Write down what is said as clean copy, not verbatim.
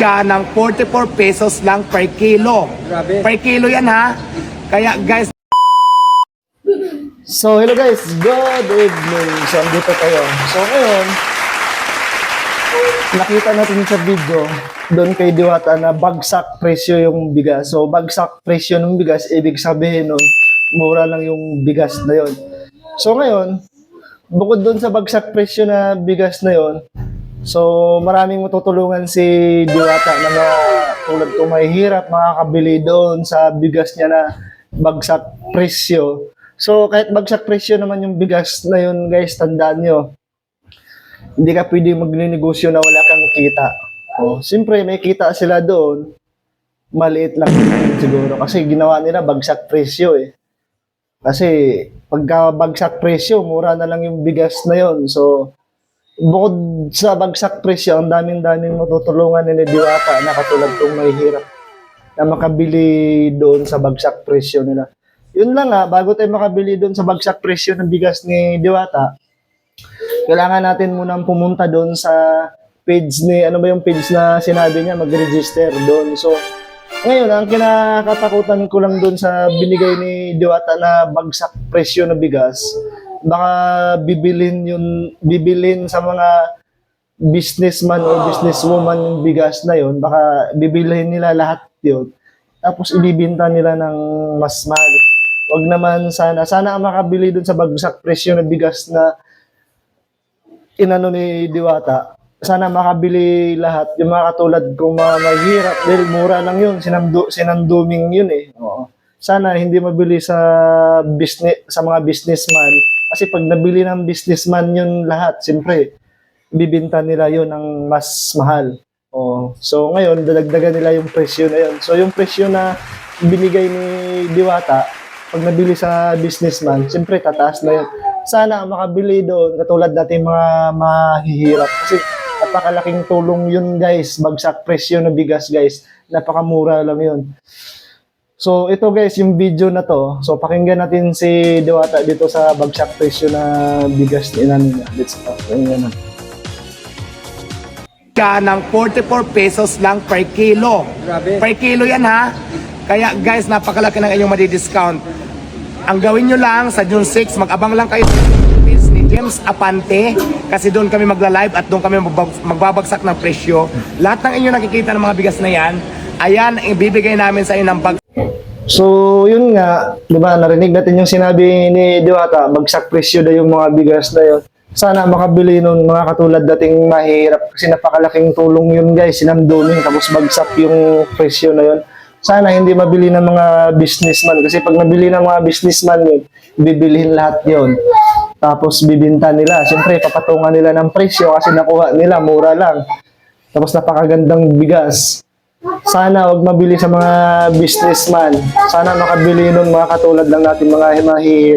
ka ng 44 pesos lang per kilo. Grabe. Per kilo yan ha. Kaya guys, So, hello guys, good evening. So, andito tayo. So, ngayon, nakita natin sa video, doon kay Diwata na bagsak presyo yung bigas. So, bagsak presyo ng bigas, ibig sabihin nun, mura lang yung bigas na yon. So, ngayon, bukod doon sa bagsak presyo na bigas na yon, so, maraming matutulungan si Diwata na mga tulad kong mahihirap, makakabili doon sa bigas niya na bagsak presyo. So, kahit bagsak presyo naman yung bigas na yun, guys, tandaan nyo, hindi ka pwede magnenegosyo na wala kang kita. O, siyempre, may kita sila doon, maliit lang siguro. Kasi ginawa nila bagsak presyo eh. Kasi, pagka bagsak presyo, mura na lang yung bigas na yun. So, bukod sa bagsak presyo, ang daming-daming matutulungan ni Diwata na katulad kong mahihirap na makabili doon sa bagsak presyo nila. Yun lang bago tayo makabili doon sa bagsak presyo ng bigas ni Diwata, kailangan natin munang pumunta doon sa page ni, ano ba yung page na sinabi niya, mag-register doon. So, ngayon, ang kinakatakutan ko lang doon sa binigay ni Diwata na bagsak presyo ng bigas, baka bibilin sa mga businessman o businesswoman yung bigas na yun, baka bibilhin nila lahat yun, tapos ibibinta nila ng mas mahal. Wag naman sana ang makabili dun sa bagsak presyo ng bigas na inano ni Diwata. Sana makabili lahat, yung mga katulad kong mga mahirap, dahil mura lang yun, sinanduming yun eh. Oo. Sana hindi mabili sa mga businessman, kasi pag nabili ng businessman yun lahat, siyempre, bibinta nila yun ng mas mahal. Oh, so ngayon, dadagdagan nila yung presyo na yun. So yung presyo na binigay ni Diwata, pag nabili sa businessman, siyempre tataas na yun. Sana makabili doon, katulad natin mga mahihirap. Kasi napakalaking tulong yun guys, bagsak presyo na bigas guys. Napakamura lang yun. So ito guys, yung video na to, so pakinggan natin si Diwata dito sa bagsak presyo na bigas ni Inano niya. Let's go. Pakinggan natin. ka ng 44 pesos lang per kilo. Grabe. Per kilo yan ha. Kaya guys, napakalaki ng inyong madi-discount. Ang gawin nyo lang sa June 6, mag-abang lang kayo ni James Apante kasi doon kami magla-live at doon kami magbabagsak ng presyo. Lahat ng inyong nakikita ng mga bigas na yan, ayan, ibibigay namin sa inyo ng bag. So, yun nga, di ba, narinig natin yung sinabi ni Diwata, bagsak presyo na yung mga bigas na yun. Sana makabili nun mga katulad dating mahirap kasi napakalaking tulong yun guys, sinamdumin tapos bagsak yung presyo na yun. Sana hindi mabili ng mga businessman kasi pag nabili ng mga businessman yun, bibilihin lahat yun. Tapos bibinta nila, siyempre papatungan nila ng presyo kasi nakuha nila, mura lang. Tapos napakagandang bigas. Sana wag mabili sa mga businessman. Sana makabili nun mga katulad lang natin mga mahihirap.